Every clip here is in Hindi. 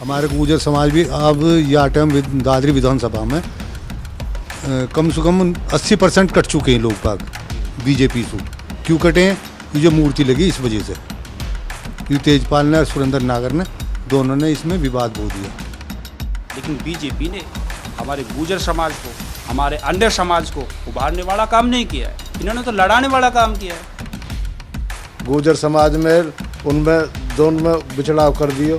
हमारे गुर्जर समाज भी अब यह टाइम दादरी विधानसभा में कम से कम 80% कट चुके हैं लोग बाग बीजेपी से। क्यों कटे हैं? ये जो मूर्ति लगी इस वजह से, ये तेजपाल ने और सुरेंद्र नागर ने दोनों ने इसमें विवाद बो दिया। लेकिन बीजेपी ने हमारे गुर्जर समाज को, हमारे अन्य समाज को उभारने वाला काम नहीं किया है, इन्होंने तो लड़ाने वाला काम किया है। गुर्जर समाज में उनमें दोनों में बिछड़ाव कर दियो,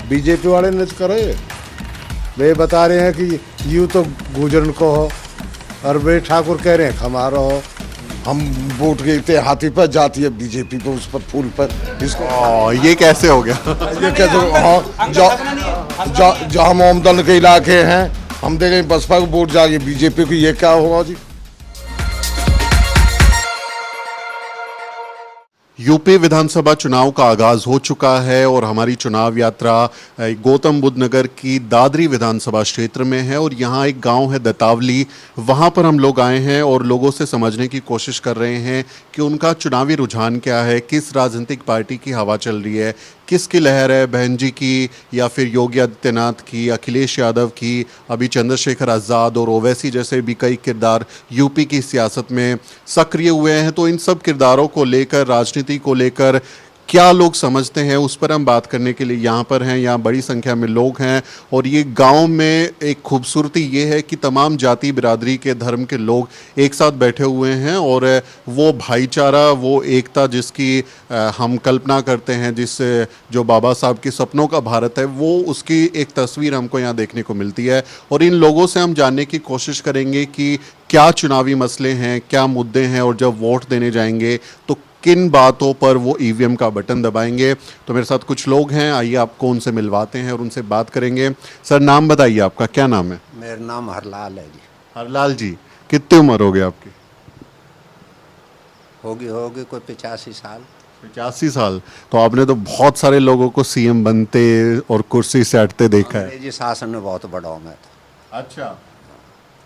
बीजेपी वाले ने तो करे। वे बता रहे हैं कि यूँ तो गुर्जर को हो, और वे ठाकुर कह रहे हैं हमारा हो। हम वोट के हाथी पर जाती है बीजेपी पर, उस पर फूल पर इसको ये कैसे हो गया? ये कैसे जो हम आमदन के इलाके हैं, हम देखें बसपा को वोट जाएगी बीजेपी को, ये क्या होगा जी? यूपी विधानसभा चुनाव का आगाज हो चुका है और हमारी चुनाव यात्रा गौतम बुद्ध नगर की दादरी विधानसभा क्षेत्र में है और यहाँ एक गांव है दतावली, वहाँ पर हम लोग आए हैं और लोगों से समझने की कोशिश कर रहे हैं कि उनका चुनावी रुझान क्या है, किस राजनीतिक पार्टी की हवा चल रही है, किसकी लहर है, बहन जी की या फिर योगी आदित्यनाथ की, अखिलेश यादव की, अभी चंद्रशेखर आज़ाद और ओवैसी जैसे भी कई किरदार यूपी की सियासत में सक्रिय हुए हैं। तो इन सब किरदारों को लेकर, राजनीति को लेकर क्या लोग समझते हैं, उस पर हम बात करने के लिए यहाँ पर हैं। यहाँ बड़ी संख्या में लोग हैं और ये गांव में एक खूबसूरती ये है कि तमाम जाति बिरादरी के, धर्म के लोग एक साथ बैठे हुए हैं और वो भाईचारा, वो एकता जिसकी हम कल्पना करते हैं, जो बाबा साहब के सपनों का भारत है, वो उसकी एक तस्वीर हमको यहाँ देखने को मिलती है। और इन लोगों से हम जानने की कोशिश करेंगे कि क्या चुनावी मसले हैं, क्या मुद्दे हैं और जब वोट देने जाएंगे तो किन बातों पर वो ईवीएम का बटन दबाएंगे। तो मेरे साथ कुछ लोग हैं, आइए आपको उनसे मिलवाते हैं और उनसे बात करेंगे। सर, नाम बताइए आपका, क्या नाम है? मेरा नाम हरलाल है जी। हरलाल जी, कितनी उम्र हो गई आपकी? होगी कोई 85 साल। 85 साल। तो आपने तो बहुत सारे लोगों को सीएम बनते और कुर्सी से हटते देखा है। अंग्रेजी शासन में बहुत बड़ा हूँ मैं तो। अच्छा,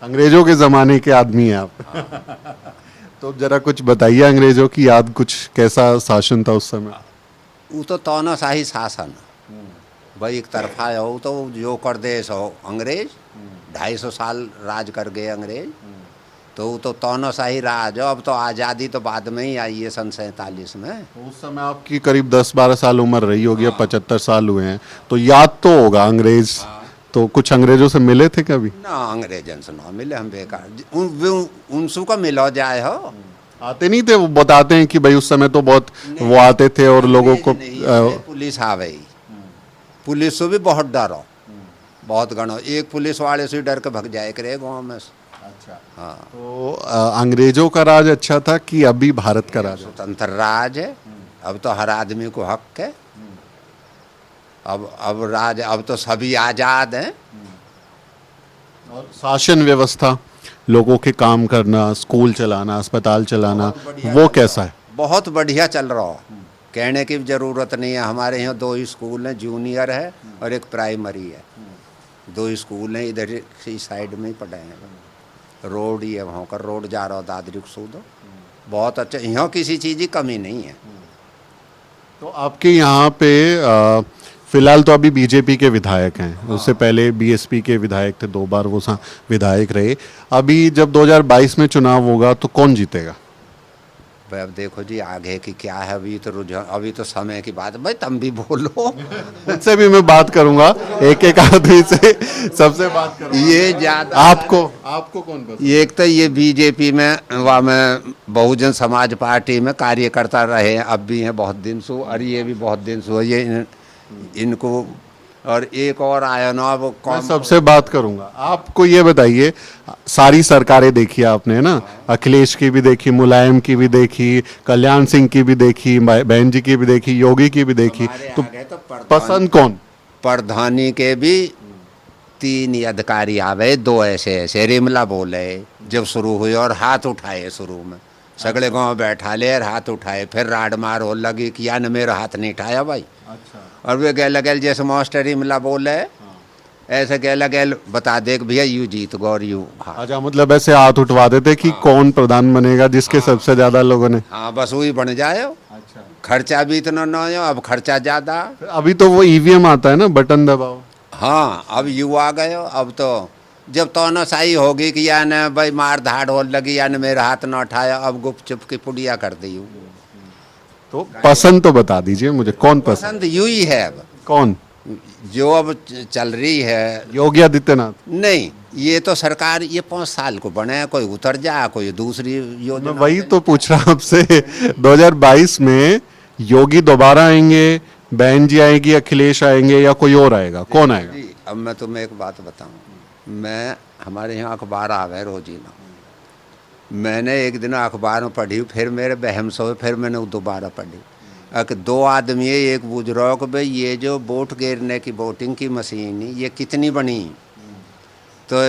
अंग्रेजों के ज़माने के आदमी हैं आप। तो जरा कुछ बताइए अंग्रेजों की याद, कुछ कैसा शासन था उस समय? वो तो तानाशाही शासन भाई, एक तरफा है। वो तो जो कर दे सो अंग्रेज 250 साल राज कर गए अंग्रेज, तो वो तो तानाशाही राज। अब तो आज़ादी तो बाद में ही आई है, सन 47 में। उस समय आपकी करीब 10-12 साल उम्र रही होगी, अब 75 साल हुए हैं, तो याद तो होगा अंग्रेज। तो कुछ अंग्रेजों से मिले थे कभी? ना, अंग्रेजन से ना मिले हम, बेकार उनसू का मिलो जाए हो। आते नहीं थे? वो बताते हैं कि भाई उस समय तो बहुत वो आते थे और लोगों को पुलिस आ गई, पुलिस से भी बहुत डरो, बहुत गणो। एक पुलिस वाले से डर के भग जाए करे गाँव में। अच्छा, हाँ। तो अंग्रेजों का राज अच्छा था कि अभी भारत का राज? स्वतंत्र राज है, अब तो हर आदमी को हक है। अब तो सभी आज़ाद हैं। और शासन व्यवस्था, लोगों के काम करना, स्कूल चलाना, अस्पताल चलाना, वो कैसा है? बहुत बढ़िया चल रहा हो, कहने की ज़रूरत नहीं है। हमारे यहाँ 2 ही स्कूल हैं, जूनियर है और एक प्राइमरी है। 2 ही स्कूल हैं, इधर इसी साइड में ही पढ़े हैं। रोड ही है, वहाँ का रोड जा रहा हो दादरी को सूदो, बहुत अच्छा। यहाँ किसी चीज़ की कमी नहीं है। तो आपके यहाँ पे फिलहाल तो अभी बीजेपी के विधायक हैं, उससे पहले बीएसपी के विधायक थे, 2 बार वो विधायक रहे। अभी जब 2022 में चुनाव होगा तो कौन जीतेगा? भाई अब देखो जी आगे की क्या है, अभी तो रुझान, अभी तो समय की बात है। भाई तुम भी बोलो। उनसे भी मैं बात करूंगा, एक आदमी से सबसे बात करूंगा। ये ज्यादा आपको कौन पसंद? एक तो ये बीजेपी में व में बहुजन समाज पार्टी में कार्यकर्ता रहे हैं, अब भी हैं बहुत दिन से, और ये भी बहुत दिन से ये इनको। और एक और आया ना, वो मैं सबसे बात करूंगा। आपको ये बताइए, सारी सरकारें देखी आपने ना, अखिलेश की भी देखी, मुलायम की भी देखी, कल्याण सिंह की भी देखी, बहन जी की भी देखी, योगी की भी देखी, तो पसंद कौन? प्रधानी के भी 3 अधिकारी आवे, 2 ऐसे रिमला बोले जब शुरू हुई और हाथ उठाए शुरू में, सगले गांव बैठा ले और हाथ उठाए, फिर राड मार हो लगी कि यान मेरा हाथ नहीं उठाया भाई। अच्छा। और वे गए लगे जैसे मास्टर रिमला बोले, ऐसे कह लगे बता दे कि भैया यू जीत गौर यू। हाँ। अच्छा, मतलब ऐसे हाथ उठवा देते कि कौन प्रधान बनेगा, जिसके सबसे ज्यादा लोगों ने। हाँ, बस वही बन जाए। अच्छा। खर्चा भी इतना न हो, अब खर्चा ज़्यादा। अभी तो वो ईवीएम आता है ना, बटन दबाओ। हाँ, अब युवा गए हो, अब तो जब तानाशाही होगी कि या न भाई मार धाड़ हो लगी या न मेरा हाथ न उठाया, अब गुप चुप की पुड़िया कर दी हूँ। तो पसंद तो बता दीजिए मुझे, कौन पसंद? पसंद यू ही है अब, कौन? जो अब चल रही है। योगी आदित्यनाथ? नहीं, ये तो सरकार ये 5 साल को बने, कोई उतर जा, कोई दूसरी मैं योजना। वही तो पूछ रहा आपसे, 2022 में योगी दोबारा आएंगे, बहन जी आएगी, अखिलेश आएंगे, या कोई और आएगा? कौन आएगा? जी, अब मैं तुम्हें एक बात बताऊं, मैं हमारे यहाँ अखबार आवे रोजीना, मैंने एक दिन अखबार में पढ़ी, फिर मेरे बहम से हुए, फिर मैंने वो दोबारा पढ़ी। कि 2 आदमी है, एक पूछ रहा हो कि भाई ये जो वोट गिरने की वोटिंग की मशीन ये कितनी बनी, तो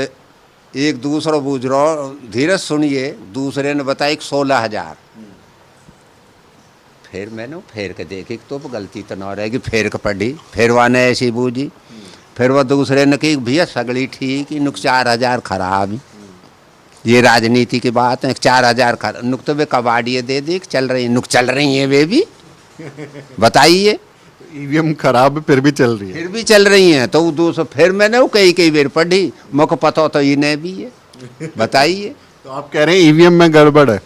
एक दूसरा पूछ रहा हो, धीरज सुनिए, दूसरे ने बताया 16,000। फिर मैंने फेर के देखी तो गलती तो ना रहेगी, फेर के पढ़ी, फिर वह ने ऐसी बूझी, फिर वह दूसरे ने कही भैया सगड़ी ठीक ही, नुक 4,000 खराब। ये राजनीति की बात है, 4,000 खराब, नुक तो वे कबाड़िए दे दी, चल रही नुक चल रही है वे भी, बताइए। ईवीएम खराब है फिर भी चल रही है। फिर भी चल रही हैं, तो दूसरा फिर मैंने वो कई बेर पढ़ी, मुझको पता तो इन्हें भी है, बताइए। तो आप कह रहे हैं ईवीएम में गड़बड़ है?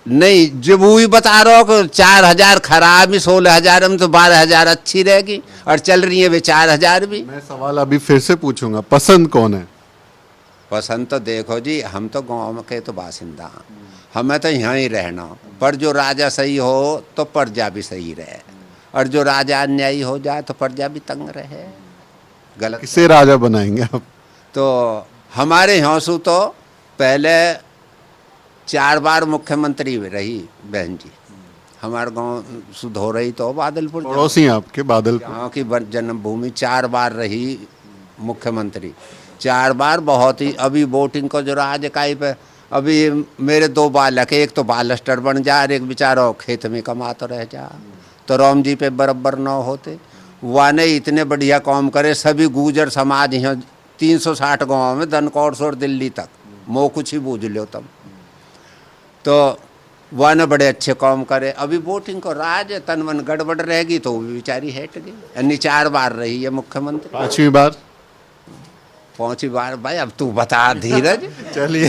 नहीं, जब वो ही बता रहा हो कि 4,000 खराब ही, 16,000 में तो 12,000 अच्छी रहेगी, और चल रही है वे 4,000 भी। मैं सवाल अभी फिर से पूछूंगा, पसंद कौन है? पसंद तो देखो जी, हम तो गांव के तो बासिंदा हैं, हमें तो यहाँ ही रहना, पर जो राजा सही हो तो प्रजा भी सही रहे, और जो राजा अन्यायी हो जाए तो प्रजा भी तंग रहे। गलत किसे राजा बनाएंगे आप? तो हमारे यहाँ से तो पहले 4 बार मुख्यमंत्री रही बहन जी, हमारे गांव सुध हो रही तो बादलपुर, पड़ोसी हैं आपके बादलपुर? यहाँ की जन्मभूमि 4 बार रही मुख्यमंत्री, 4 बार बहुत ही। अभी वोटिंग को जो राज इकाई पे, अभी मेरे 2 बालक है, एक तो बालस्टर बन जा, और एक बेचारा खेत में कमा तो रह जा, तो राम जी पे बराबर न होते। वाने इतने बढ़िया काम करे, सभी गुजर समाज यहाँ 360 गाँव में, धनकौर से और दिल्ली तक, मो कुछ ही बूझ लो तुम, तो वह न बड़े अच्छे काम करे। अभी वोटिंग को राज तन मन गड़बड़ रहेगी तो वो भी बेचारी हट गई, यानी 4 बार रही है मुख्यमंत्री। 5वीं बार? 5वीं बार भाई, अब तू बता धीरज। चलिए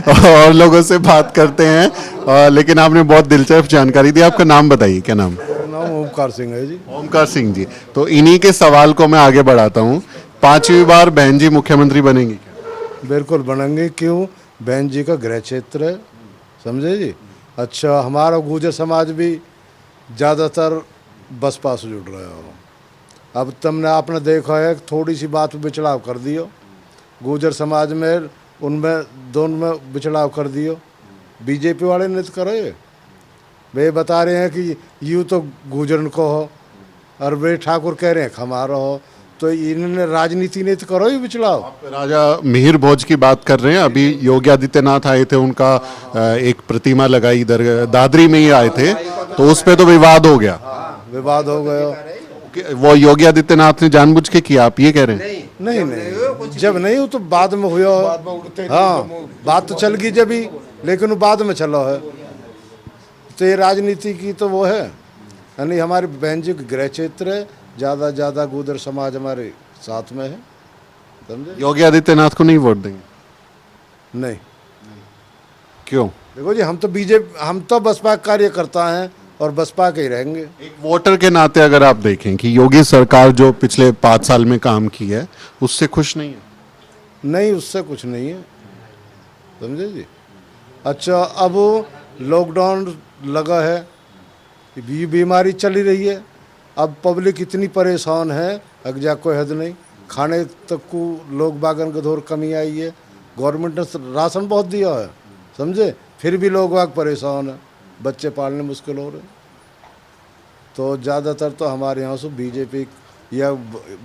और लोगों से बात करते हैं, लेकिन आपने बहुत दिलचस्प जानकारी दी। आपका नाम बताइए, क्या नाम? नाम ओमकार सिंह है जी। ओमकार सिंह जी, तो इन्हीं के सवाल को मैं आगे बढ़ाता हूँ। 5वीं बार बहन जी मुख्यमंत्री बनेंगी क्या? बिल्कुल बनेंगे, क्यों, बहन जी का गृह क्षेत्र है, समझे जी। अच्छा, हमारा गुर्जर समाज भी ज़्यादातर बसपा से जुड़ रहे हो। अब तुमने आपने देखा है, थोड़ी सी बात पे बिचड़ाव कर दियो, गुर्जर समाज में उनमें दोनों में बिचड़ाव कर दियो, बीजेपी वाले ने तो करो ये, वे बता रहे हैं कि यूँ तो गुर्जर को हो, और वे ठाकुर कह रहे हैं हमारा हो, तो इन्होंने राजनीति ने तो करो ही बिचड़ाव। आप राजा मिहिर भोज की बात कर रहे हैं। अभी योगी आदित्यनाथ आए थे, उनका एक प्रतिमा लगाई इधर दादरी में ही आए थे, तो उस पर तो विवाद हो गया। विवाद हो गया, वो योगी आदित्यनाथ ने जानबूझ के किया, आप ये कह रहे हैं? नहीं, जब नहीं हो तो बाद में हुआ। हाँ, बात तो चल गई जब ही, लेकिन वो बाद में चलो है, तो ये राजनीति की तो वो है, यानी हमारी बहन जी का गृह क्षेत्र है, ज़्यादा गुर्जर समाज हमारे साथ में है, समझे। योगी आदित्यनाथ को नहीं वोट देंगे? नहीं, क्यों? देखो जी, हम तो बसपा कार्यकर्ता हैं और बसपा के ही रहेंगे। एक वोटर के नाते अगर आप देखें कि योगी सरकार जो पिछले 5 साल में काम की है, उससे खुश नहीं है? नहीं, उससे कुछ नहीं है, समझे जी। अच्छा, अब लॉकडाउन लगा है, ये बीमारी चली रही है, अब पब्लिक इतनी परेशान है, अगजा कोई हद नहीं, खाने तक को लोग बागन का धोर कमी आई है, गवर्नमेंट ने राशन बहुत दिया है, समझे, फिर भी लोग बाग परेशान है, बच्चे पालने मुश्किल हो रहे। तो ज़्यादातर तो हमारे यहाँ से बीजेपी या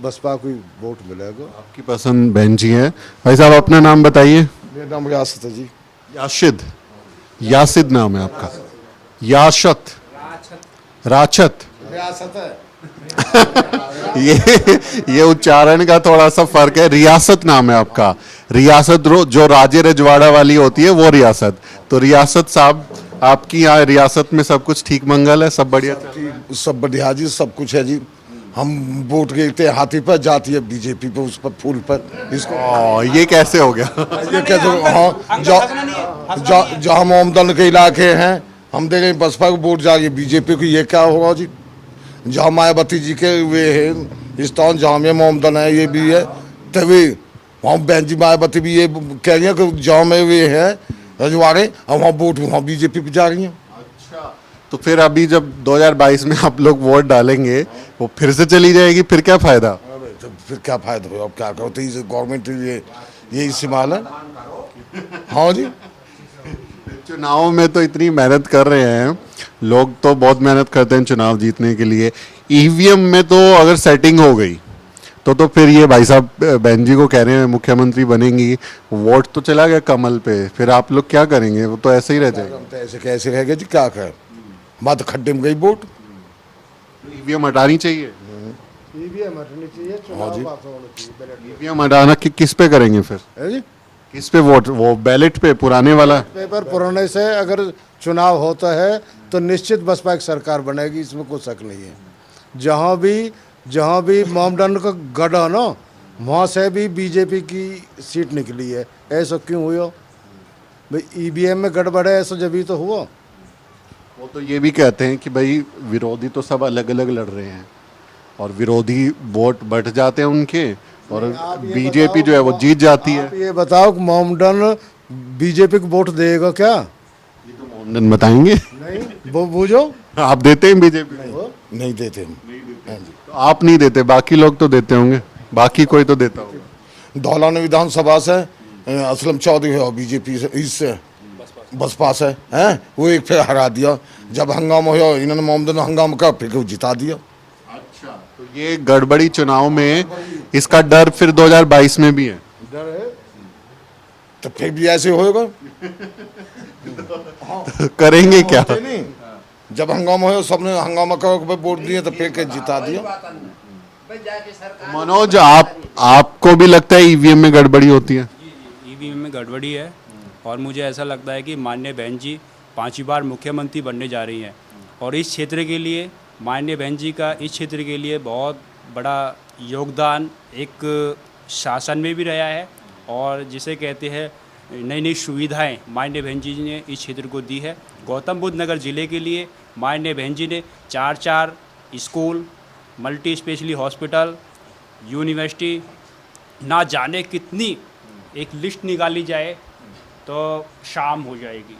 बसपा को वोट मिलेगा। आपकी पसंद बहन जी है। भाई साहब, अपना नाम बताइए। मेरा नाम यासिद है जी। याशिद? यासिद नाम है आपका? याशत? राचत? रियासत है। ये उच्चारण का थोड़ा सा फर्क है। रियासत नाम है आपका? रियासत जो राजे रजवाड़ा वाली होती है वो रियासत। तो रियासत साहब, आपकी यहाँ रियासत में सब कुछ ठीक मंगल है, सब बढ़िया चल रहा है? सब बढ़िया जी, सब कुछ है जी। हम वोट गिरते हाथी पर, जाती है बीजेपी पे, उस पर फूल पर। इसको ये कैसे हो गया? ये कैसे, हाँ, जहाँ मोमदन के इलाके हैं हम दे रहे बसपा को वोट, जाएगी बीजेपी को, ये क्या होगा जी? जहाँ मायावती जी के वे है स्थान, जहाँ में मोमदन है ये भी है, तभी वहाँ बहन जी मायावती भी ये कह रही है कि जहाँ में वे है रजवाड़े, और वहाँ वोट वहाँ बीजेपी पे जा रही हैं। तो फिर अभी जब 2022 में आप लोग वोट डालेंगे, वो फिर से चली जाएगी, फिर क्या फायदा? अरे तो फिर क्या फायदा हो, अब क्या करो, तो ये गवर्नमेंट ये इस्तेमाल है। हाँ जी, चुनाव में तो इतनी मेहनत कर रहे हैं लोग, तो बहुत मेहनत करते हैं चुनाव जीतने के लिए। ईवीएम में तो अगर सेटिंग हो गई तो फिर ये भाई साहब बहन जी को कह रहे हैं मुख्यमंत्री बनेंगी, वोट तो चला गया कमल पे, फिर आप लोग क्या करेंगे? वो तो ऐसे ही रह जाएगा। हम तो ऐसे कैसे रह गए जी, क्या करें, बात खड्डे में गई वोट। ईवीएम हटानी चाहिए। ईवीएम हटनी चाहिए, चुनाव पास होना चाहिए। ईवीएम हटाना किस पे करेंगे फिर? है जी, किस पे वोट? वो बैलेट पे, पुराने वाला? पेपर पुराने से अगर चुनाव होता है तो निश्चित बसपा की सरकार बनेगी, इसमें कोई शक नहीं है। जहाँ भी मोमडन का गढ़ है ना, वहाँ से भी बीजेपी की सीट निकली है। ऐसा क्यों हुआ भाई? ईवीएम में गड़बड़ है, ऐसा जब ही तो हुआ। वो तो ये भी कहते हैं कि भाई विरोधी तो सब अलग अलग लड़ रहे हैं और विरोधी वोट बढ़ जाते हैं उनके, और बीजेपी जो है वो जीत जाती है। आप ये बताओ कि मोमडन बीजेपी को वोट देगा क्या? ये तो मोहम्मदन बताएंगे। नहीं, वो बूझो, आप देते हैं बीजेपी? नहीं देते हम। हाँ जी, तो आप नहीं देते, बाकी लोग तो देते होंगे, बाकी कोई तो देता होगा। धौलान विधानसभा से असलम चौधरी है, बीजेपी से, इससे बसपा से हैं, वो एक फिर हरा दिया। जब हंगामा हुआ इन्होंने मोमदन हंगामा का, फिर को जिता दिया। अच्छा, तो ये गड़बड़ी चुनाव में, इसका डर फिर 2022 में भी है? डर है तो फिर भी ऐसे होएगा। तो करेंगे क्या? नहीं, जब हंगामा हो सबने हंगामा का वोट दिए तो फिर के जिता दिया। मनोज, आपको भी लगता है ईवीएम में गड़बड़ी होती है? ईवीएम में गड़बड़ी है, और मुझे ऐसा लगता है कि माननीय बहन जी 5वीं बार मुख्यमंत्री बनने जा रही हैं, और इस क्षेत्र के लिए माननीय बहन जी का इस क्षेत्र के लिए बहुत बड़ा योगदान एक शासन में भी रहा है, और जिसे कहते हैं नई नई सुविधाएं माननीय बहन जी ने इस क्षेत्र को दी है। गौतम बुद्ध नगर ज़िले के लिए माननीय बहन जी ने 4 school, multi specially hospital, university, ना जाने कितनी एक लिस्ट निकाली जाए तो शाम हो जाएगी।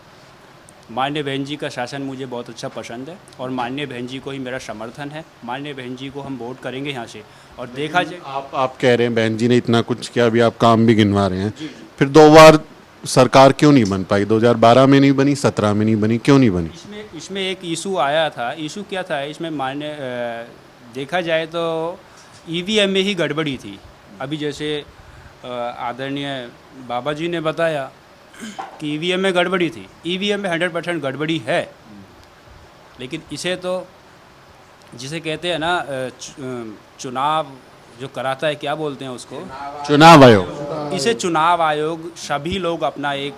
माननीय बहन जी का शासन मुझे बहुत अच्छा पसंद है, और माननीय बहन जी को ही मेरा समर्थन है। माननीय बहन जी को हम वोट करेंगे यहाँ से, और देखा जाए। आप कह रहे हैं बहन जी ने इतना कुछ किया, अभी आप काम भी गिनवा रहे हैं, फिर 2 बार सरकार क्यों नहीं बन पाई? 2012 में नहीं बनी, 17 में नहीं बनी, क्यों नहीं बनी? इसमें एक इशू आया था। इशू क्या था इसमें? मान्य देखा जाए तो ईवीएम में ही गड़बड़ी थी। अभी जैसे आदरणीय बाबा जी ने बताया कि ईवीएम में गड़बड़ी थी। ईवीएम में 100% गड़बड़ी है, लेकिन इसे तो जिसे कहते हैं ना चुनाव जो कराता है, क्या बोलते हैं उसको? चुनाव आयोग। इसे चुनाव आयोग सभी लोग अपना एक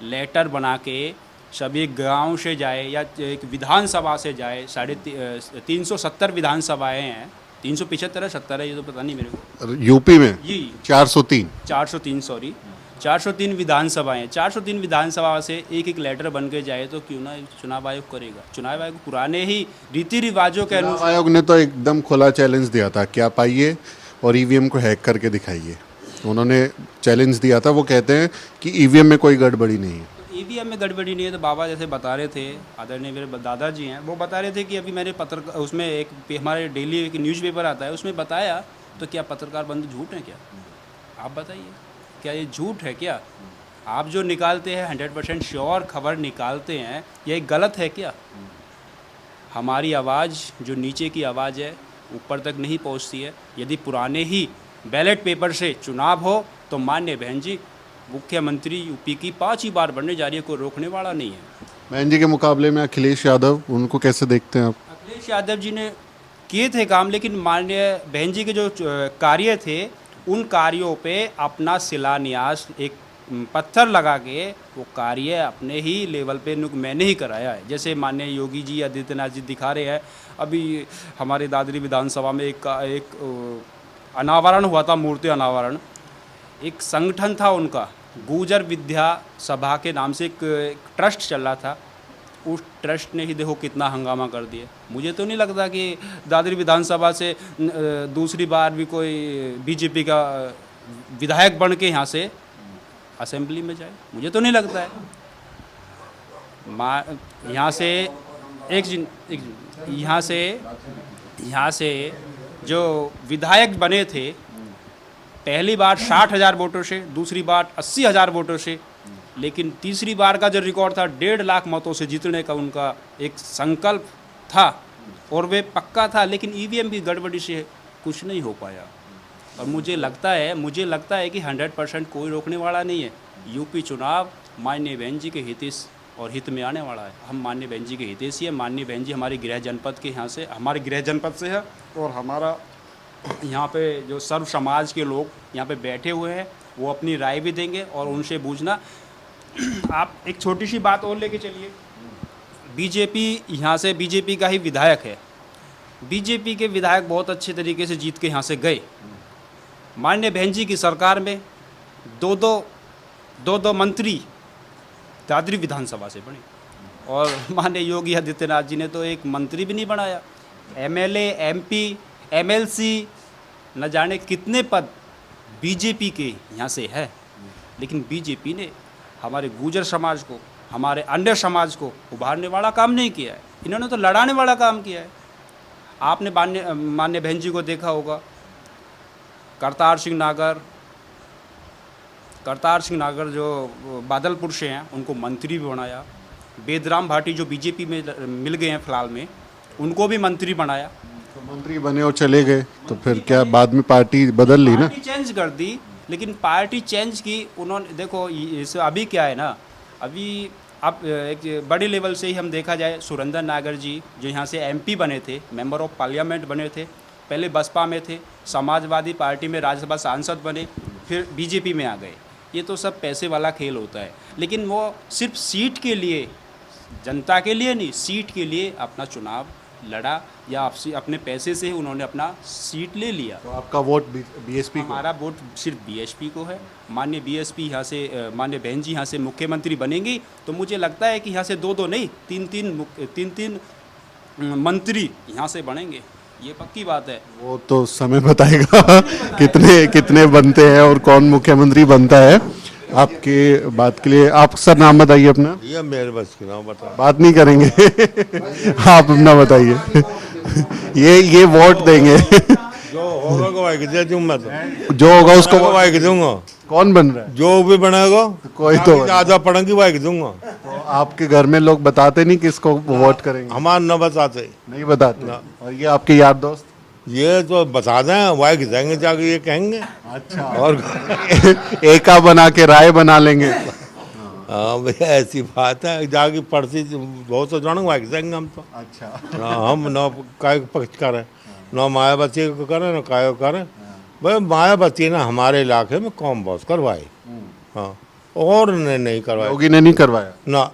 लेटर बना के सभी गांव से जाए या एक विधानसभा से जाए। 370 विधानसभाएं हैं, 375 है 70 है, ये तो पता नहीं मेरे को। यूपी में जी 403 सॉरी 403 विधानसभाएं हैं। 403 विधानसभा से एक लेटर बन के जाए तो क्यों ना चुनाव आयोग करेगा। चुनाव आयोग पुराने ही रीति रिवाजों के अनुसार, आयोग ने तो एकदम खुला चैलेंज दिया था कि आप आइए और ईवीएम को हैक करके दिखाइए। उन्होंने चैलेंज दिया था, वो कहते हैं कि ईवीएम में कोई गड़बड़ी नहीं है। ईवीएम में गड़बड़ी नहीं है तो बाबा जैसे बता रहे थे, आदरणीय मेरे दादाजी हैं, वो बता रहे थे कि अभी मैंने पत्रकार उसमें एक हमारे डेली एक न्यूज़पेपर आता है उसमें बताया, तो क्या पत्रकार बंधु झूठ है क्या? आप बताइए, क्या ये झूठ है क्या? आप जो निकालते हैं 100% श्योर खबर निकालते हैं, ये गलत है क्या? हमारी आवाज़ जो नीचे की आवाज़ है ऊपर तक नहीं पहुंचती है। यदि पुराने ही बैलेट पेपर से चुनाव हो तो माननीय बहन जी मुख्यमंत्री यूपी की 5वीं बार बनने जा रही है, कोई रोकने वाला नहीं है। बहन जी के मुकाबले में अखिलेश यादव, उनको कैसे देखते हैं आप? अखिलेश यादव जी ने किए थे काम, लेकिन माननीय बहन जी के जो कार्य थे उन कार्यों पे अपना शिलान्यास एक पत्थर लगा के वो कार्य अपने ही लेवल पे मैंने ही कराया है। जैसे माननीय योगी जी आदित्यनाथ जी दिखा रहे हैं, अभी हमारे दादरी विधानसभा में एक अनावरण हुआ था, मूर्ति अनावरण। एक संगठन था उनका, गुर्जर विद्या सभा के नाम से एक ट्रस्ट चल रहा था। उस ट्रस्ट ने ही देखो कितना हंगामा कर दिया। मुझे तो नहीं लगता कि दादरी विधानसभा से दूसरी बार भी कोई बीजेपी का विधायक बन के यहाँ से असेंबली में जाए, मुझे तो नहीं लगता है। यहाँ से यहाँ से जो विधायक बने थे, पहली बार 60,000 वोटों से, दूसरी बार 80,000 वोटों से, लेकिन तीसरी बार का जो रिकॉर्ड था 1.5 लाख मतों से जीतने का उनका एक संकल्प था और वे पक्का था, लेकिन ईवीएम की गड़बड़ी से कुछ नहीं हो पाया। और मुझे लगता है कि 100% कोई रोकने वाला नहीं है। यूपी चुनाव माननीय बहन जी के हित में आने वाला है। हम माननीय बहन जी के हितैषी हैं। माननीय बहन जी हमारी गृह जनपद के हमारे गृह जनपद से है, और हमारा यहाँ पे जो सर्व समाज के लोग यहाँ पे बैठे हुए हैं, वो अपनी राय भी देंगे और उनसे पूछना। आप एक छोटी सी बात और लेके चलिए, बीजेपी का ही विधायक है। बीजेपी के विधायक बहुत अच्छे तरीके से जीत के यहाँ से गए। माननीय बहन जी की सरकार में दो मंत्री दादरी विधानसभा से बने, और माननीय योगी आदित्यनाथ जी ने तो एक मंत्री भी नहीं बनाया। एमएलए, एमपी, एमएलसी, न जाने कितने पद बीजेपी के यहाँ से है, लेकिन बीजेपी ने हमारे गुर्जर समाज को, हमारे अन्य समाज को उभारने वाला काम नहीं किया है। इन्होंने तो लड़ाने वाला काम किया है। आपने माननीय बहन जी को देखा होगा, करतार सिंह नागर जो बादलपुर से हैं, उनको मंत्री भी बनाया। बेदराम भाटी जो बीजेपी में मिल गए हैं फिलहाल में, उनको भी मंत्री बनाया। तो मंत्री बने और चले गए, तो फिर क्या बाद में पार्टी बदल ली ना? पार्टी चेंज कर दी, लेकिन पार्टी चेंज की उन्होंने, देखो इस अभी क्या है ना, अभी अब एक बड़ी लेवल से ही हम देखा जाए, सुरेंद्र नागर जी जो यहाँ से एमपी बने थे, मेंबर ऑफ पार्लियामेंट बने थे, पहले बसपा में थे, समाजवादी पार्टी में राज्यसभा सांसद बने, फिर बीजेपी में आ गए। ये तो सब पैसे वाला खेल होता है, लेकिन वो सिर्फ सीट के लिए, जनता के लिए नहीं, सीट के लिए अपना चुनाव लड़ा, या अपने पैसे से उन्होंने अपना सीट ले लिया। तो आपका वोट बीएसपी को? हमारा वोट सिर्फ बीएसपी को है। माननीय बीएसपी यहाँ से, माननीय बहन जी यहाँ से मुख्यमंत्री बनेंगी, तो मुझे लगता है कि यहाँ से दो नहीं, तीन मंत्री यहाँ से बनेंगे, ये पक्की बात है। वो तो समय बताएगा कितने बनते हैं और कौन मुख्यमंत्री बनता है। आपके बात के लिए आप सर नाम बताइए अपना। ये मेरे बस की नाम बता, बात नहीं करेंगे आप अपना बताइए। ये वोट देंगे जो होगा को भाई दे दूं मैं, तो जो होगा उसको भाई दूंगा। कौन बन रहा है? जो भी बनेगा कोई तो ज्यादा पढ़ेंगे भाई दूंगा। तो आपके घर में लोग बताते नहीं किसको वोट करेंगे? हमार न बताते, नहीं बताते। और ये आपके यार दोस्त? ये तो बता दें, वाई जाएंगे जाके ये कहेंगे। अच्छा। और एका बना के राय बना लेंगे। हाँ भैया, ऐसी बात है, जाके पढ़ती बहुत तो जानेंगे वाई जाएंगे हम तो। अच्छा। हम न काय पक्ष करें, न मायावती को करें, न काय करें। भाई मायावती ने हमारे इलाके में कॉम बॉस करवाई, हाँ, और ने नहीं करवाई। योगी ने नहीं करवाया ना,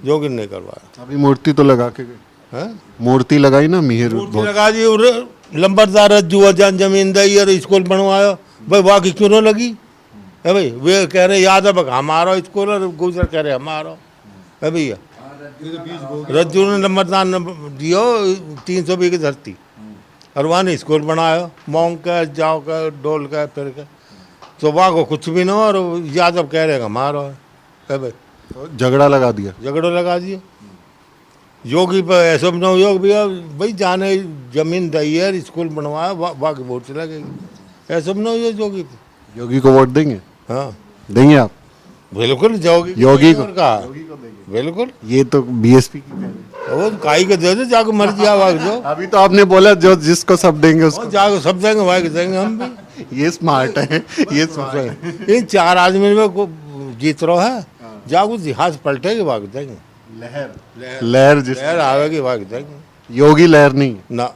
योगी ने नहीं करवाया। अभी मूर्ति तो लगा के गए हैं? मूर्ति लगाई ना मिहिर मूर्ति लगा दी, और लंबरदार जुआ जान जमीन दी और स्कूल बनवाया। भाई वाह की क्यों न लगी है भाई? वे कह रहे यादव हमारा स्कूल, और गुजर कह रहे हमारा है भैया। रज्जू ने लंबरदार दियो 300 बीघे धरती, और वहाँ ने स्कूल बनाया, मोंग का, जाओ का, डोल का, फिर का। तो वाह को कुछ भी ना, और यादव कह रहे हमारा है भाई। तो झगड़ा लगा दिया। झगड़ा लगा दिया। योगी पर ऐसा भी ना, योग भी भाई जाने जमीन दी है, स्कूल बनवाया, वाह की वोट लगेगी। ऐसा भी ना हो योगी पे। योगी को वोट देंगे? हाँ देंगे आप? बिल्कुल योगी को कहा, बिल्कुल। ये तो बीएसपी की कह रहे हैं। वो काई के दे दो, जाके मर्जी आवाज दो। अभी तो आपने बोला जो जिसको सब देंगे उसको। जाके सब देंगे, भाई देंगे हम भी। ये स्मार्ट है, ये स्मार्ट है। इन 4 आदमी में जीत रहा है, जागो इतिहास पलटेगी, भाग देंगे। लहर जिस लहर आवेगी, भाग देंगे। योगी लहर नहीं ना,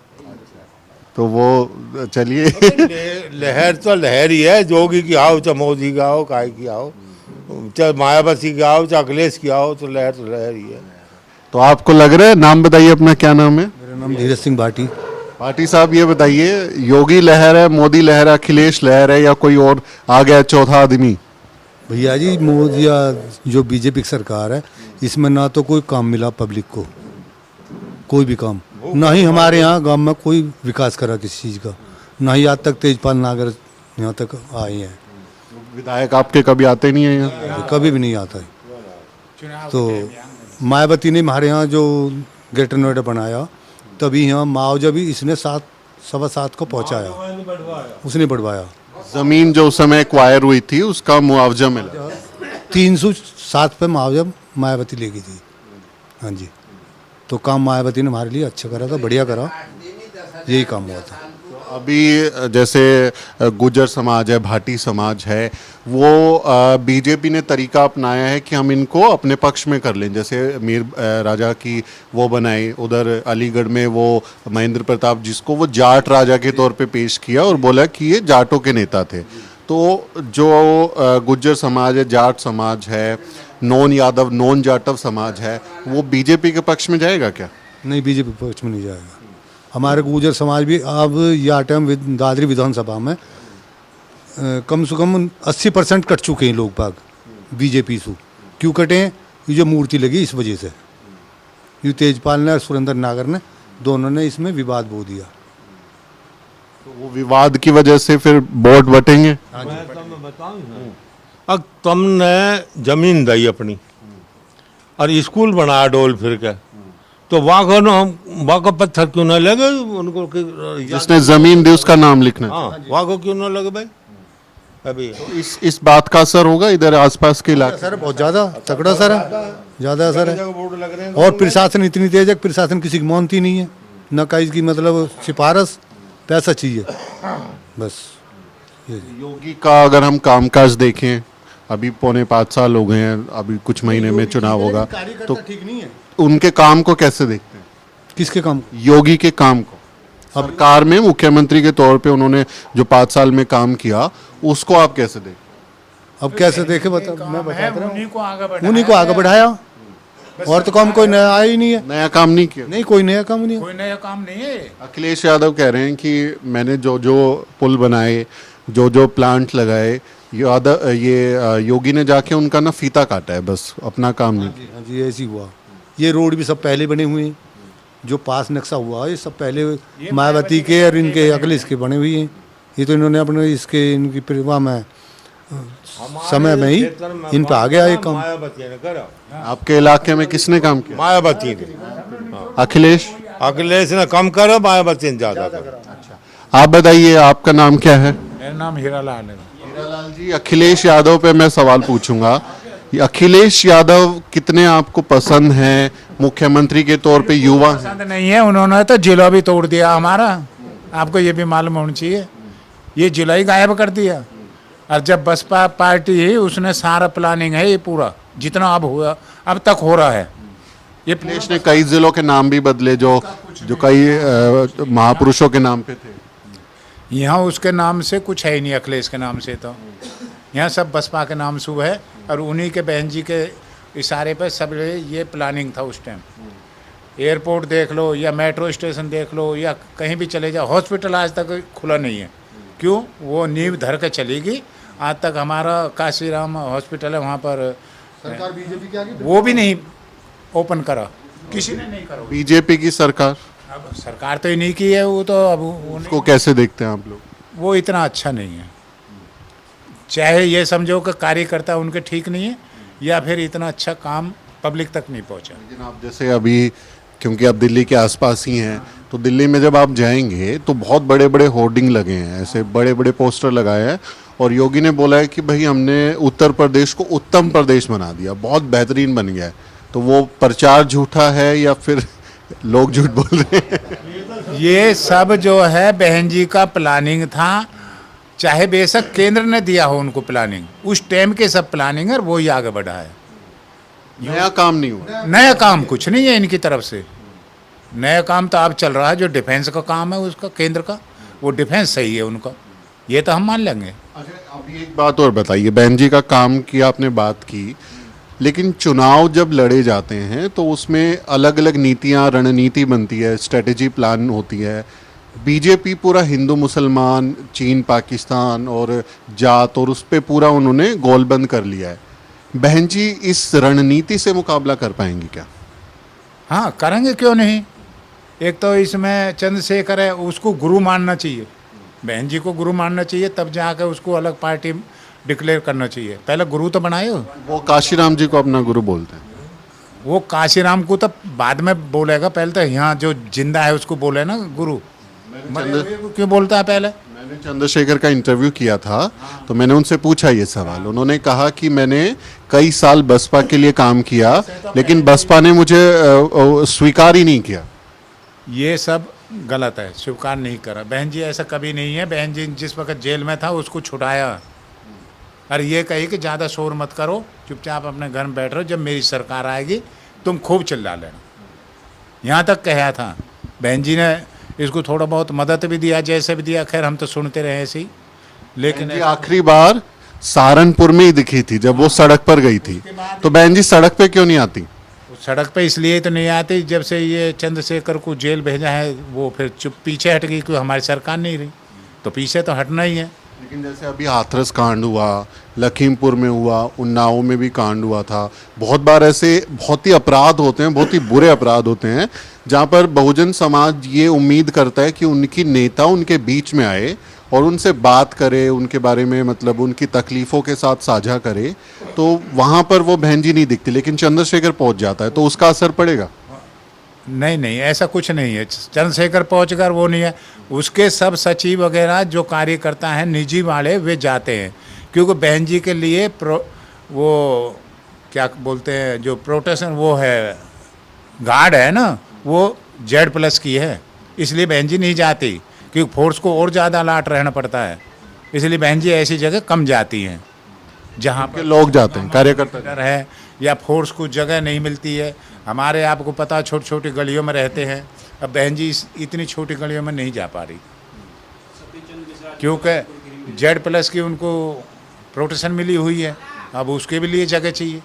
तो वो चलिए लहर तो लहर ही है, जोगी की आओ चाहे मोदी की आओ काय की आओ, चाहे मायावती की आओ चाहे अखिलेश की आओ, तो लहर ही है। तो आपको लग रहा है, नाम बताइए अपना, क्या नाम है? मेरा नाम धीरज सिंह भाटी। भाटी साहब ये बताइए, योगी लहर है, मोदी लहर है, अखिलेश लहर है, या कोई और आ गया चौथा आदमी? भैया जी मोदी या जो बीजेपी की सरकार है, इसमें ना तो कोई काम मिला पब्लिक को, कोई भी काम, ना ही हमारे यहाँ गांव में कोई विकास करा किसी चीज़ का, ना ही आज तक तेजपाल नागर यहाँ तक आए हैं, विधायक आपके कभी आते नहीं है यहाँ? कभी भी नहीं आता है। तो मायावती ने हमारे यहाँ जो ग्रेटर नोएडा बनाया, तभी यहाँ मुआवजा भी इसने 7.7 को पहुँचाया, उसने बढ़वाया। जमीन जो उस समय एक्वायर हुई थी उसका मुआवजा मिला? 307 पे मुआवजा मायावती ले गई थी। हाँ जी, तो काम मायावती ने हमारे लिए अच्छा करा था, बढ़िया करा, यही काम हुआ था। अभी जैसे गुर्जर समाज है, भाटी समाज है, वो बीजेपी ने तरीका अपनाया है कि हम इनको अपने पक्ष में कर लें। जैसे मीर राजा की वो बनाई, उधर अलीगढ़ में वो महेंद्र प्रताप, जिसको वो जाट राजा के तौर पे पेश किया और बोला कि ये जाटों के नेता थे। तो जो गुर्जर समाज है, जाट समाज है, नॉन यादव नॉन जाटव समाज है, वो बीजेपी के पक्ष में जाएगा क्या? नहीं, बीजेपी पक्ष में नहीं जाएगा। हमारे गुर्जर समाज भी अब या टाइम दादरी विधानसभा में कम से कम 80% कट चुके हैं लोग बाग बीजेपी से। क्यों कटे हैं? ये जो मूर्ति लगी इस वजह से, ये तेजपाल ने और सुरेंद्र नागर ने दोनों ने इसमें विवाद बो दिया। तो वो विवाद की वजह से फिर वोट बटेंगे। अब तुमने जमीन दी अपनी और स्कूल बनाया डोल फिर के, तो वहाँ का पत्थर क्यों ना लगे उनको? जिसने जमीन दी उसका नाम लिखना है। हाँ, वहाँ को क्यों ना लगे भाई? अभी तो इस बात का असर होगा इधर आसपास के इलाके? सर बहुत ज़्यादा तगड़ा सर है, ज़्यादा असर है। बोर्ड लग रहे हैं। और प्रशासन इतनी तेज है, प्रशासन किसी की मानती नहीं है, न का इसकी मतलब सिफारिश, पैसा चाहिए बस। योगी का अगर हम कामकाज देखें, अभी 5.5 साल हो गए हैं, अभी कुछ महीने में चुनाव होगा, तो ठीक नहीं है। उनके काम को कैसे देखते हैं? किसके काम? योगी के काम को। सरकार में मुख्यमंत्री के तौर पे उन्होंने जो 5 साल में काम किया, उसको आप कैसे देखते हैं? अब कैसे देखे बता, मैं बता रहा हूँ, उन्हीं को आगे बढ़ाया, और तो काम कोई नया आया ही नहीं है। नया काम नहीं किया? नहीं, कोई नया काम नहीं है। कोई नया काम नहीं है। अखिलेश यादव कह रहे हैं कि मैंने जो जो पुल बनाए, जो जो प्लांट लगाए, ये योगी ने जाके उनका ना फीता काटा है, बस अपना काम नहीं किया। हाँ जी, ऐसी हुआ। ये रोड भी सब पहले बने हुए हैं, जो पास नक्शा हुआ है ये सब पहले मायावती के और इनके अखिलेश के बने हुए हैं। ये तो इन्होंने अपने इसके इनकी परिवार में समय में ही इन पे आ गया ये काम। मायावती ने करा। आपके इलाके में किसने काम किया? मायावती ने। अखिलेश ने कम करा, मायावती ने ज्यादा करा। आप बताइए, आपका नाम क्या है? मेरा नाम हीरालाल है। हीरालाल जी, अखिलेश यादव पे मैं सवाल पूछूंगा। ये अखिलेश यादव कितने आपको पसंद हैं मुख्यमंत्री के तौर पे? युवा हैं। पसंद नहीं है, उन्होंने तो जिला भी तोड़ दिया हमारा, आपको ये भी मालूम होना चाहिए। ये जिला ही गायब कर दिया। और जब बसपा पार्टी ही, उसने सारा प्लानिंग है, ये पूरा जितना अब हुआ अब तक हो रहा है। ये अखिलेश ने कई जिलों के नाम भी बदले, जो कई महापुरुषों के नाम पे थे। यहाँ उसके नाम से कुछ है ही नहीं, अखिलेश के नाम से तो यहाँ सब बसपा के नाम से है, और उन्हीं के बहन जी के इशारे पे सब ये प्लानिंग था उस टाइम। एयरपोर्ट देख लो या मेट्रो स्टेशन देख लो या कहीं भी चले जाओ, हॉस्पिटल आज तक खुला नहीं है। क्यों? वो नींव धर के चलेगी। आज तक हमारा काशीराम हॉस्पिटल है, वहाँ पर सरकार बीजेपी के आगे वो भी नहीं ओपन करा, किसी ने नहीं करा। बीजेपी की सरकार, अब सरकार तो ही नहीं की है, वो तो अब उसको कैसे देखते हैं आप लोग? वो इतना अच्छा नहीं है। चाहे ये समझो कि कार्यकर्ता उनके ठीक नहीं है, या फिर इतना अच्छा काम पब्लिक तक नहीं पहुंचा। लेकिन आप जैसे अभी, क्योंकि आप दिल्ली के आसपास ही हैं, तो दिल्ली में जब आप जाएंगे तो बहुत बड़े बड़े होर्डिंग लगे हैं, ऐसे बड़े बड़े पोस्टर लगाए हैं, और योगी ने बोला है कि भाई हमने उत्तर प्रदेश को उत्तम प्रदेश बना दिया, बहुत बेहतरीन बन गया है। तो वो प्रचार झूठा है या फिर लोग झूठ बोल रहे हैं? ये सब जो है बहन जी का प्लानिंग था, चाहे बेशक केंद्र ने दिया हो उनको प्लानिंग, उस टाइम के सब प्लानिंग है, वो ही आगे बढ़ा है। नया काम नहीं हुआ। नया काम कुछ नहीं है इनकी तरफ से। नया काम तो अब चल रहा है, जो डिफेंस का काम है उसका केंद्र का, वो डिफेंस सही है उनका, ये तो हम मान लेंगे। अच्छा, अभी एक बात और बताइए, बहन जी का काम की आपने बात की, लेकिन चुनाव जब लड़े जाते हैं तो उसमें अलग अलग नीतियां, रणनीति बनती है, स्ट्रेटेजी प्लान होती है। बीजेपी पूरा हिंदू मुसलमान, चीन पाकिस्तान और जात और उस पे पूरा उन्होंने गोलबंद कर लिया है। बहन जी इस रणनीति से मुकाबला कर पाएंगी क्या? हाँ करेंगे, क्यों नहीं। एक तो इसमें चंद्रशेखर है, उसको गुरु मानना चाहिए, बहन जी को गुरु मानना चाहिए, तब जाकर उसको अलग पार्टी डिक्लेयर करना चाहिए। पहले गुरु तो बनाए हो। वो काशीराम जी को अपना गुरु बोलते हैं। वो काशीराम को तो बाद में बोलेगा, पहले तो यहाँ जो जिंदा है उसको बोले ना गुरु। मरे हुए को क्यों बोलता है पहले? मैंने चंद्रशेखर का इंटरव्यू किया था तो मैंने उनसे पूछा ये सवाल, उन्होंने कहा कि मैंने कई साल बसपा के लिए काम किया लेकिन बसपा ने मुझे स्वीकार ही नहीं किया। ये सब गलत है, स्वीकार नहीं करा। बहन जी ऐसा कभी नहीं है। बहन जी जिस वक्त जेल में था उसको छुड़ाया, और ये कही कि ज़्यादा शोर मत करो, चुपचाप अपने घर में बैठ रहो, जब मेरी सरकार आएगी तुम खूब चिल्ला लेना, यहाँ तक कहा था। बहन जी ने इसको थोड़ा बहुत मदद भी दिया, जैसे भी दिया, खैर हम तो सुनते रहे ऐसे ही। लेकिन जी आखिरी बार सहारनपुर में ही दिखी थी जब वो सड़क पर गई थी, तो बहन जी सड़क पे क्यों नहीं आती? सड़क पे इसलिए तो नहीं आती, जब से ये चंद्रशेखर को जेल भेजा है वो फिर चुप पीछे हट गई, क्योंकि हमारी सरकार नहीं रही, तो पीछे तो हटना ही है। लेकिन जैसे अभी हाथरस कांड हुआ, लखीमपुर में हुआ, उन्नाव में भी कांड हुआ था, बहुत बार ऐसे बहुत ही अपराध होते हैं, बहुत ही बुरे अपराध होते हैं जहाँ पर बहुजन समाज ये उम्मीद करता है कि उनकी नेता उनके बीच में आए और उनसे बात करे, उनके बारे में मतलब उनकी तकलीफ़ों के साथ साझा करे, तो वहाँ पर वो बहन जी नहीं दिखती, लेकिन चंद्रशेखर पहुँच जाता है तो उसका असर पड़ेगा? नहीं, ऐसा कुछ नहीं है। चंद्रशेखर पहुंचकर वो नहीं है, उसके सब सचिव वगैरह जो कार्यकर्ता हैं निजी वाले वे जाते हैं, क्योंकि बहन जी के लिए वो क्या बोलते हैं जो प्रोटेक्शन वो है गार्ड है ना, वो Z+ की है, इसलिए बहन जी नहीं जाती, क्योंकि फोर्स को और ज़्यादा अलर्ट रहना पड़ता है, इसलिए बहन जी ऐसी जगह कम जाती हैं जहाँ पर लोग जाते हैं, कार्यकर्ता डर है या फोर्स को जगह नहीं मिलती है। हमारे आपको पता छोटी छोटी गलियों में रहते हैं, अब बहन जी इतनी छोटी गलियों में नहीं जा पा रही, क्योंकि Z+ की उनको प्रोटेक्शन मिली हुई है, अब उसके भी लिए जगह चाहिए,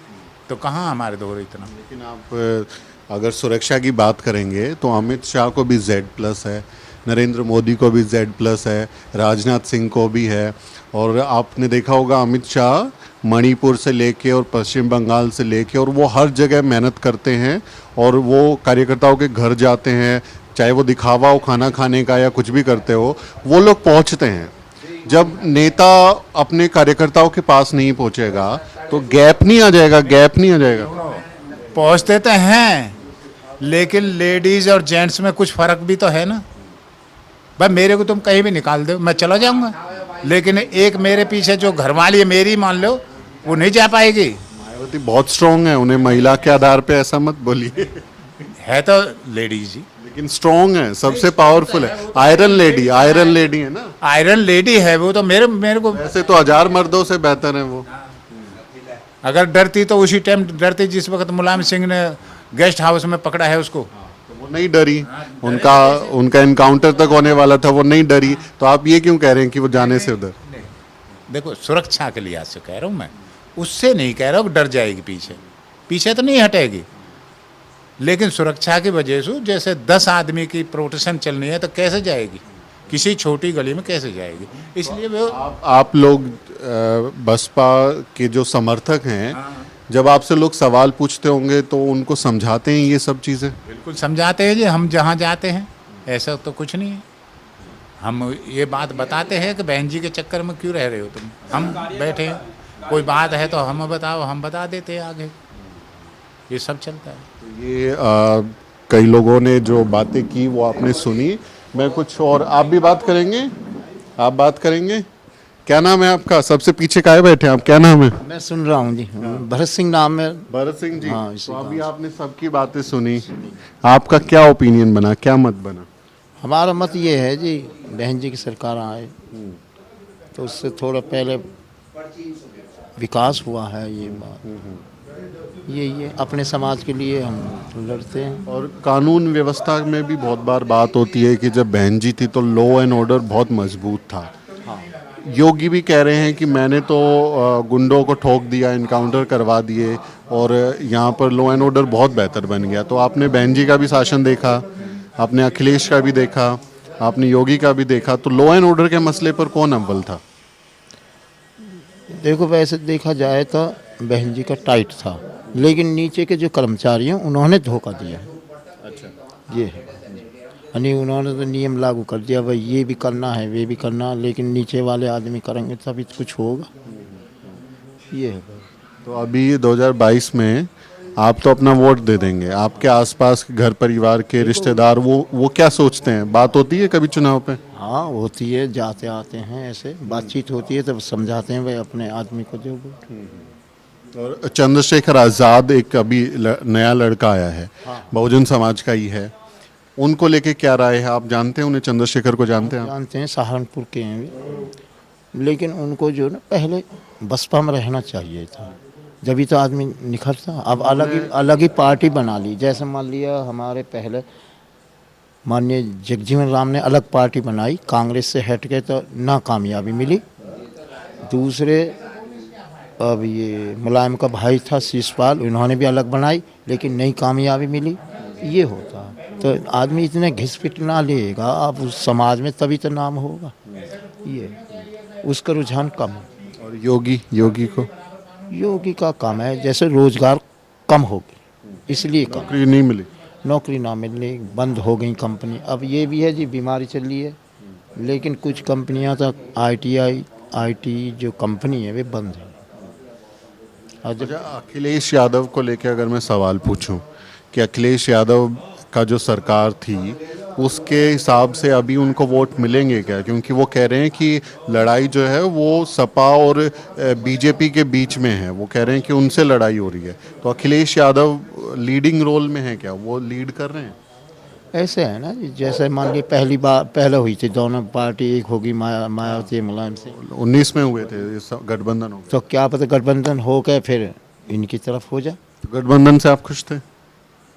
तो कहाँ हमारे दौर इतना। लेकिन आप अगर सुरक्षा की बात करेंगे तो अमित शाह को भी Z+ है, नरेंद्र मोदी को भी Z+ है, राजनाथ सिंह को भी है, और आपने देखा होगा अमित शाह मणिपुर से लेके और पश्चिम बंगाल से लेके और वो हर जगह मेहनत करते हैं और वो कार्यकर्ताओं के घर जाते हैं, चाहे वो दिखावा हो खाना खाने का या कुछ भी करते हो, वो लोग पहुंचते हैं। जब नेता अपने कार्यकर्ताओं के पास नहीं पहुंचेगा तो गैप नहीं आ जाएगा? पहुँचते तो हैं, लेकिन लेडीज़ और जेंट्स में कुछ फ़र्क भी तो है ना। भाई मेरे को तुम कहीं भी निकाल दो, मैं चला जाऊँगा, लेकिन एक मेरे पीछे जो घरवाली है मेरी, मान लो, वो नहीं जा पाएगी। मायावती बहुत स्ट्रॉन्ग है, उन्हें महिला के आधार पे ऐसा मत बोलिए। है तो लेडीज जी, लेकिन स्ट्रॉन्ग है, सबसे पावरफुल है, आयरन लेडी है ना, आयरन लेडी है वो तो। मेरे को वैसे तो 1000 मर्दों से बेहतर है वो। अगर डरती तो उसी टाइम डरती जिस वक्त मुलायम सिंह ने गेस्ट हाउस में पकड़ा है उसको, तो वो नहीं डरी, उनका एनकाउंटर तक होने वाला था, वो नहीं डरी, तो आप ये क्यों कह रहे हैं कि वो जाने से उधर? देखो सुरक्षा के लिहाज से कह रहा हूँ मैं, उससे नहीं कह रहा हूँ डर जाएगी, पीछे तो नहीं हटेगी, लेकिन सुरक्षा की वजह से जैसे 10 आदमी की प्रोटेक्शन चलनी है तो कैसे जाएगी, किसी छोटी गली में कैसे जाएगी। इसलिए वो आप लोग बसपा के जो समर्थक हैं, जब आपसे लोग सवाल पूछते होंगे तो उनको समझाते हैं ये सब चीज़ें? बिल्कुल समझाते हैं जी, हम जहाँ जाते हैं ऐसा तो कुछ नहीं है, हम ये बात बताते हैं कि बहन जी के चक्कर में क्यों रह रहे हो तुम, हम बैठे हैं, कोई बात है तो हम बताओ, हम बता देते हैं आगे, ये सब चलता है। ये कई लोगों ने जो बातें की वो आपने सुनी, मैं कुछ और, आप भी बात करेंगे? आप बात करेंगे? क्या नाम है आपका? सबसे पीछे काहे बैठे आप, क्या नाम है? मैं सुन रहा हूँ जी, भरत सिंह नाम है। भरत सिंह जी, हाँ, तो अभी आपने सबकी बातें सुनी, आपका क्या ओपिनियन बना, क्या मत बना? हमारा मत ये है जी, बहन जी की सरकार आए तो उससे थोड़ा पहले विकास हुआ है, ये बात यही है, अपने समाज के लिए हम लड़ते हैं। और कानून व्यवस्था में भी बहुत बार बात होती है कि जब बहन जी थी तो लॉ एंड ऑर्डर बहुत मजबूत था। योगी भी कह रहे हैं कि मैंने तो गुंडों को ठोक दिया, इनकाउंटर करवा दिए और यहाँ पर लॉ एंड ऑर्डर बहुत बेहतर बन गया। तो आपने बहन जी का भी शासन देखा, आपने अखिलेश का भी देखा, आपने योगी का भी देखा, तो लॉ एंड ऑर्डर के मसले पर कौन अव्वल था? देखो, वैसे देखा जाए तो बहन जी का टाइट था, लेकिन नीचे के जो कर्मचारी हैं उन्होंने धोखा दिया। अच्छा, ये है, यानी उन्होंने तो नियम लागू कर दिया, भाई ये भी करना है, वे भी करना, लेकिन नीचे वाले आदमी करेंगे तभी तो कुछ होगा। ये है। तो अभी 2022 में आप तो अपना वोट दे देंगे, आपके आसपास के घर परिवार के रिश्तेदार वो क्या सोचते हैं? बात होती है कभी चुनाव पे? हाँ, होती है, जाते आते हैं, ऐसे बातचीत होती है, तब समझाते हैं भाई अपने आदमी को जो वोट। और चंद्रशेखर आज़ाद एक अभी नया लड़का आया है, बहुजन समाज का ही है, उनको लेके क्या राय है? आप जानते हैं उन्हें? चंद्रशेखर को जानते हैं आप? जानते हैं, सहारनपुर के हैं वे, लेकिन उनको जो ना पहले बसपा में रहना चाहिए था, जभी तो आदमी निखरता। अब अलग ही पार्टी बना ली। जैसे मान लिया हमारे पहले माननीय जगजीवन राम ने अलग पार्टी बनाई, कांग्रेस से हट के तो ना कामयाबी मिली। दूसरे अब ये मुलायम का भाई था शिषपाल, उन्होंने भी अलग बनाई, लेकिन नहीं कामयाबी मिली। ये होता तो आदमी इतने घिस-पिट ना लेगा अब उस समाज में, तभी तो नाम होगा। ये उसका रुझान कम है। और योगी का कम है, जैसे रोजगार कम हो गई, इसलिए कम। नौकरी नहीं मिली, नौकरी ना मिलने, बंद हो गई कंपनी। अब ये भी है जी, बीमारी चल रही है, लेकिन कुछ कंपनियां तक आईटी जो कंपनी है वे बंद है। अच्छा, अखिलेश यादव को लेकर अगर मैं सवाल पूछूं कि अखिलेश यादव का जो सरकार थी उसके हिसाब से अभी उनको वोट मिलेंगे क्या? क्योंकि वो कह रहे हैं कि लड़ाई जो है वो सपा और बीजेपी के बीच में है, वो कह रहे हैं कि उनसे लड़ाई हो रही है। तो अखिलेश यादव लीडिंग रोल में है क्या? वो लीड कर रहे हैं? ऐसे है ना जी, जैसे मान ली पहले हुई थी, दोनों पार्टी एक होगी, मायावती मुलायम से 19 में हुए थे, ये सब गठबंधन हो गया। तो क्या पता गठबंधन हो गए फिर इनकी तरफ हो जाए। तो गठबंधन से आप खुश थे?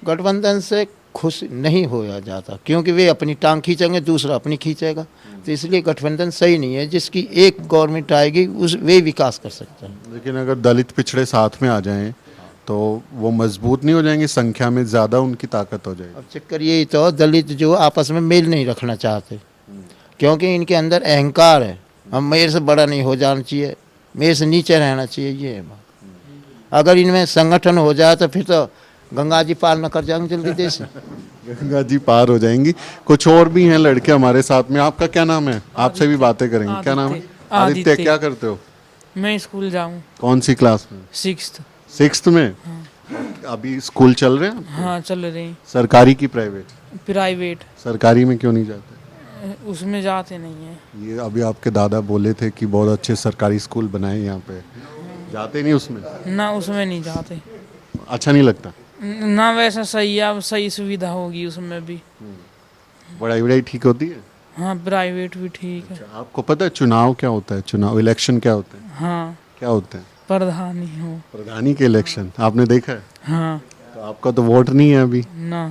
गठबंधन से खुश नहीं होया जाता, क्योंकि वे अपनी टांग खींचेंगे, दूसरा अपनी खींचेगा, तो इसलिए गठबंधन सही नहीं है। जिसकी एक गवर्नमेंट आएगी वे विकास कर सकता है। लेकिन अगर दलित पिछड़े साथ में आ जाएं तो वो मजबूत नहीं हो जाएंगे? संख्या में ज़्यादा उनकी ताकत हो जाएगी। अब चक्कर यही तो, दलित जो आपस में मेल नहीं रखना चाहते, क्योंकि इनके अंदर अहंकार है, हम मेरे से बड़ा नहीं हो जाना चाहिए, मेरे से नीचे रहना चाहिए, ये है बात। अगर इनमें संगठन हो जाए तो फिर तो गंगा जी पार न कर जाएंगे जल्दी देश। गंगा जी पार हो जाएंगी। कुछ और भी हैं लड़के हमारे साथ में। आपका क्या नाम है? आपसे भी बातें करेंगे। क्या नाम है? आदित्य। क्या करते हो? मैं स्कूल जाऊँ। कौन सी क्लास में? 6th में। अभी स्कूल चल रहे हैं? हाँ, चल रही। सरकारी की प्राइवेट? प्राइवेट। सरकारी में क्यों नहीं जाते? उसमें जाते नहीं है। ये अभी आपके दादा बोले थे कि बहुत अच्छे सरकारी स्कूल बनाए यहाँ पे, जाते नहीं उसमें? ना, उसमें नहीं जाते। अच्छा नहीं लगता? ना, वैसा सही है, अब सही सुविधा होगी उसमें भी। पढ़ाई ठीक होती है? हाँ, प्राइवेट भी ठीक है। अच्छा, आपको पता है चुनाव क्या होता है? चुनाव इलेक्शन क्या होते हैं? हाँ। क्या होते हैं? प्रधानी के इलेक्शन आपने देखा है? हाँ। तो आपका तो वोट नहीं है अभी ना।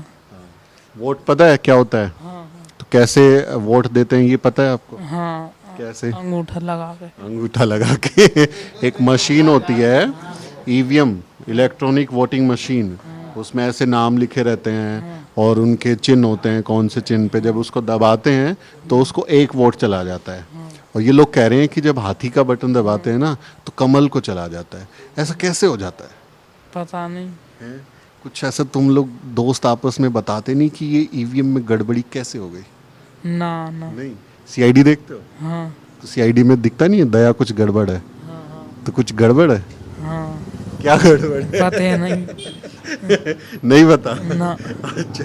वोट पता है क्या होता है? हाँ। तो कैसे वोट देते हैं ये पता है आपको? हाँ। कैसे? अंगूठा लगा के एक मशीन होती है, ईवीएम, इलेक्ट्रॉनिक वोटिंग मशीन, उसमें ऐसे नाम लिखे रहते हैं और उनके चिन्ह होते हैं, कौन से चिन्ह पे जब उसको दबाते हैं तो उसको एक वोट चला जाता है। और ये लोग कह रहे हैं कि जब हाथी का बटन दबाते हैं ना तो कमल को चला जाता है। ऐसा कैसे हो जाता है? पता नहीं है? कुछ ऐसा तुम लोग दोस्त आपस में बताते नहीं कि ये ईवीएम में गड़बड़ी कैसे हो गई? ना। नहीं। सीआईडी देखते हो? हाँ। तो सीआईडी में दिखता नहीं है दया कुछ गड़बड़ है? तो कुछ गड़बड़ है? हाँ। क्या गड़बड़ है? पता है नहीं। नहीं पता ना। अच्छा,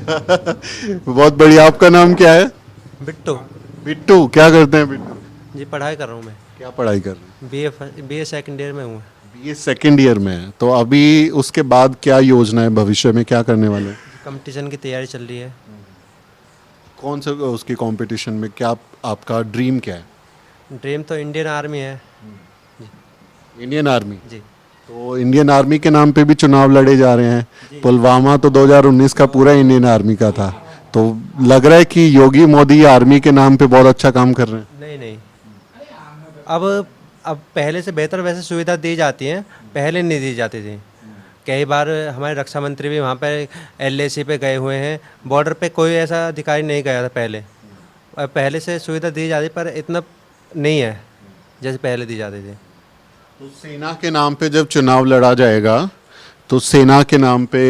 बहुत बढ़िया। आपका नाम क्या है? बिट्टू। क्या करते हैं बिट्टू जी? पढ़ाई कर रहा हूँ मैं। क्या पढ़ाई कर रहे हैं? बीए सेकंड ईयर में हूँ। बीए सेकंड ईयर में है। तो अभी उसके बाद क्या योजना है? भविष्य में क्या करने वाले हैं? कंपटीशन की तैयारी चल रही है। कौन सा उसकी कंपटीशन में? क्या आपका ड्रीम क्या है? ड्रीम तो इंडियन आर्मी है। Indian army? जी। तो इंडियन आर्मी के नाम पे भी चुनाव लड़े जा रहे हैं। पुलवामा तो 2019 का पूरा इंडियन आर्मी का था। तो लग रहा है कि योगी मोदी आर्मी के नाम पे बहुत अच्छा काम कर रहे हैं। नहीं नहीं, अब पहले से बेहतर वैसे सुविधा दी जाती हैं, पहले नहीं दी जाती थी। कई बार हमारे रक्षा मंत्री भी वहाँ पे LAC पे गए हुए हैं, बॉर्डर पे कोई ऐसा अधिकारी नहीं गया था पहले। पहले से सुविधा दी जाती पर इतना नहीं है जैसे पहले दी जाती थी। तो सेना के नाम पे जब चुनाव लड़ा जाएगा तो सेना के नाम पे,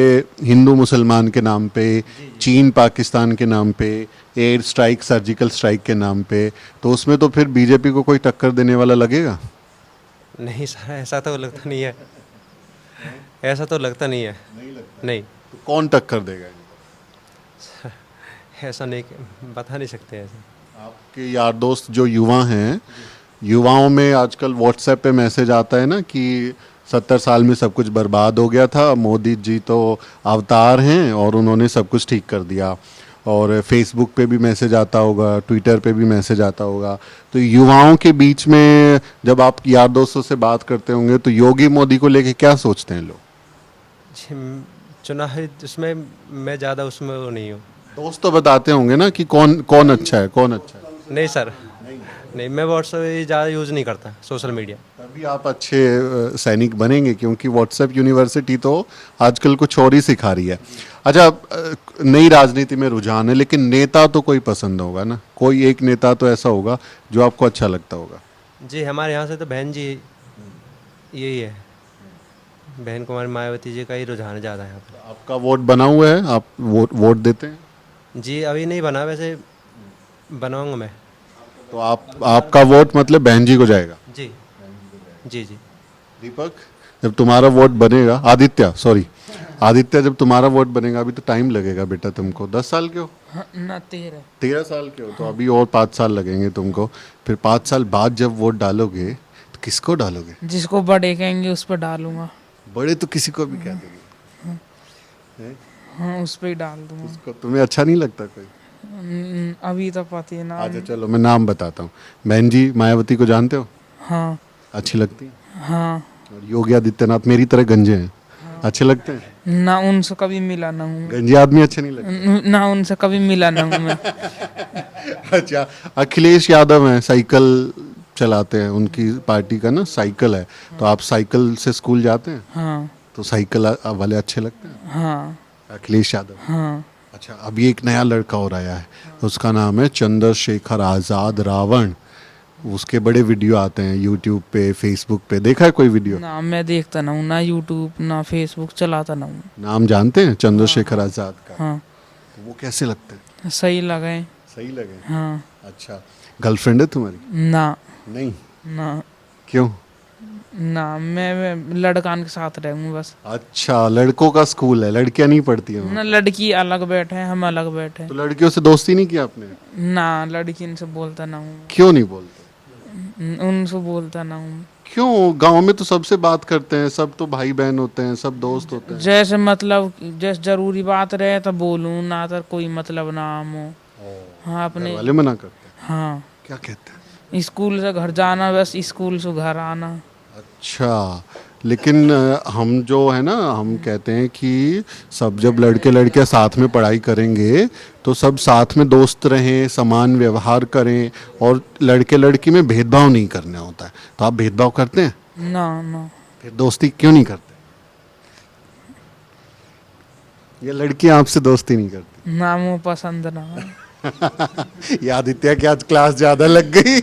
हिंदू मुसलमान के नाम पे, चीन पाकिस्तान के नाम पे, एयर स्ट्राइक सर्जिकल स्ट्राइक के नाम पे, तो उसमें तो फिर बीजेपी को कोई टक्कर देने वाला लगेगा? नहीं सर, ऐसा तो लगता नहीं है, ऐसा तो लगता नहीं है। नहीं, तो कौन टक्कर देगा? ऐसा नहीं, बता नहीं सकते ऐसा। आपके यार दोस्त जो युवा हैं, युवाओं में आजकल व्हाट्सएप पे मैसेज आता है ना कि 70 साल में सब कुछ बर्बाद हो गया था, मोदी जी तो अवतार हैं और उन्होंने सब कुछ ठीक कर दिया। और फेसबुक पे भी मैसेज आता होगा, ट्विटर पे भी मैसेज आता होगा। तो युवाओं के बीच में जब आप यार दोस्तों से बात करते होंगे तो योगी मोदी को लेके क्या सोचते हैं लोग? चुनाव उसमें मैं ज़्यादा उसमें वो नहीं हूँ। दोस्त तो बताते होंगे ना कि कौन अच्छा है, कौन अच्छा है। नहीं सर, नहीं, मैं व्हाट्सएप ज़्यादा यूज़ नहीं करता, सोशल मीडिया। तभी आप अच्छे सैनिक बनेंगे, क्योंकि व्हाट्सएप यूनिवर्सिटी तो आजकल कुछ और ही सिखा रही है। अच्छा, नई राजनीति में रुझान है, लेकिन नेता तो कोई पसंद होगा ना, कोई एक नेता तो ऐसा होगा जो आपको अच्छा लगता होगा। जी, हमारे यहाँ से तो बहन जी यही है, बहन कुमारी मायावती जी का ही रुझान ज़्यादा है यहाँ पर। आपका वोट बना हुआ है? आप वोट देते हैं? जी, अभी नहीं बना, वैसे बनाऊंगा मैं। तो आपका वोट मतलब बहन जी को जाएगा? जी जी जी। दीपक, जब तुम्हारा वोट बनेगा, आदित्य जब तुम्हारा वोट बनेगा, अभी तो टाइम लगेगा बेटा तुमको, 10 साल के हो? हाँ, ना 13 साल के हो, तो अभी और 5 साल लगेंगे तुमको। फिर 5 साल बाद जब वोट डालोगे तो किसको डालोगे? जिसको बड़े कहेंगे उस पर डालूंगा। बड़े तो किसी को भी कह देंगे। हाँ, उस पर ही डाल दूंगा। उसको तुम्हें अच्छा नहीं लगता कोई? अभी तो पता है ना। अच्छा चलो, मैं नाम बताता हूँ। बहन जी मायावती को जानते हो? हाँ। अच्छी लगती है? हाँ। और योगी आदित्यनाथ मेरी तरह गंजे हैं? हाँ। अच्छे लगते हैं? ना उनसे कभी मिला ना हूँ। गंजे आदमी अच्छे नहीं लगते? ना उनसे कभी मिला ना हूँ मैं। अच्छा, अखिलेश यादव हैं, साइकिल चलाते हैं, उनकी पार्टी का ना साइकिल है। तो आप साइकिल से स्कूल जाते हैं? हाँ। तो साइकिल वाले अच्छे लगते हैं? हाँ। अखिलेश यादव? हाँ। अच्छा, अभी एक नया लड़का और आया है, उसका नाम है चंद्रशेखर आज़ाद रावण। उसके बड़े वीडियो आते हैं यूट्यूब पे, फेसबुक पे। देखा है कोई वीडियो? ना, मैं देखता ना हूँ, ना यूट्यूब ना फेसबुक चलाता ना हूँ। नाम जानते हैं चंद्रशेखर आज़ाद का? हाँ। तो वो कैसे लगते हैं? सही लगे। सही लगे? हाँ। अच्छा, गर्लफ्रेंड है तुम्हारी? ना। नहीं? ना। क्यों? ना, मैं लड़कान के साथ रहूँ बस। अच्छा, लड़कों का स्कूल है, लड़कियां नहीं पढ़ती हैं? ना, लड़की अलग बैठे हैं, हम अलग बैठे हैं। तो लड़कियों से दोस्ती नहीं किया आपने? ना, लड़की इनसे बोलता ना हूँ। क्यों नहीं बोलते? उनसे बोलता ना हूँ। क्यों? गांव में तो सबसे बात करते हैं, सब तो भाई बहन होते हैं, सब दोस्त होते हैं। जैसे मतलब जैसे जरूरी बात रहे तो बोलूँ, ना तो कोई मतलब ना हो। हाँ, अपने वाले मना करते हैं? हाँ। क्या कहते हैं? स्कूल से घर जाना, बस स्कूल से घर आना। अच्छा, लेकिन हम जो है ना, हम कहते हैं कि सब जब लड़के लड़कियां साथ में पढ़ाई करेंगे तो सब साथ में दोस्त रहें, समान व्यवहार करें, और लड़के लड़की में भेदभाव नहीं करना होता है। तो आप भेदभाव करते हैं? ना ना। फिर दोस्ती क्यों नहीं करते? ये लड़कियां आपसे दोस्ती नहीं करती? ना, मुझे पसंद ना। ये आदित्य की आज क्लास ज़्यादा लग गई।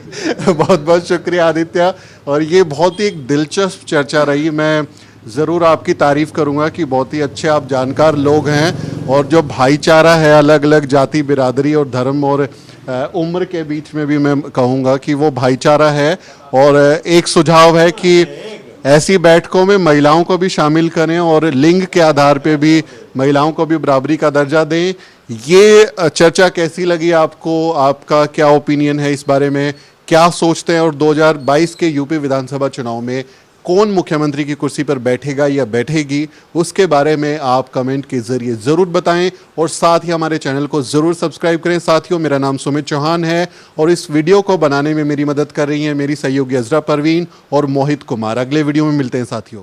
बहुत बहुत शुक्रिया आदित्य। और ये बहुत ही एक दिलचस्प चर्चा रही। मैं ज़रूर आपकी तारीफ़ करूँगा कि बहुत ही अच्छे आप जानकार लोग हैं, और जो भाईचारा है अलग अलग जाति, बिरादरी और धर्म और उम्र के बीच में भी मैं कहूँगा कि वो भाईचारा है। और एक सुझाव है कि ऐसी बैठकों में महिलाओं को भी शामिल करें और लिंग के आधार पे भी महिलाओं को भी बराबरी का दर्जा दें। ये चर्चा कैसी लगी आपको? आपका क्या ओपिनियन है इस बारे में? क्या सोचते हैं? और 2022 के यूपी विधानसभा चुनाव में कौन मुख्यमंत्री की कुर्सी पर बैठेगा या बैठेगी, उसके बारे में आप कमेंट के जरिए ज़रूर बताएं। और साथ ही हमारे चैनल को ज़रूर सब्सक्राइब करें। साथियों, मेरा नाम सुमित चौहान है और इस वीडियो को बनाने में मेरी मदद कर रही हैं मेरी सहयोगी अजरा परवीन और मोहित कुमार। अगले वीडियो में मिलते हैं साथियों।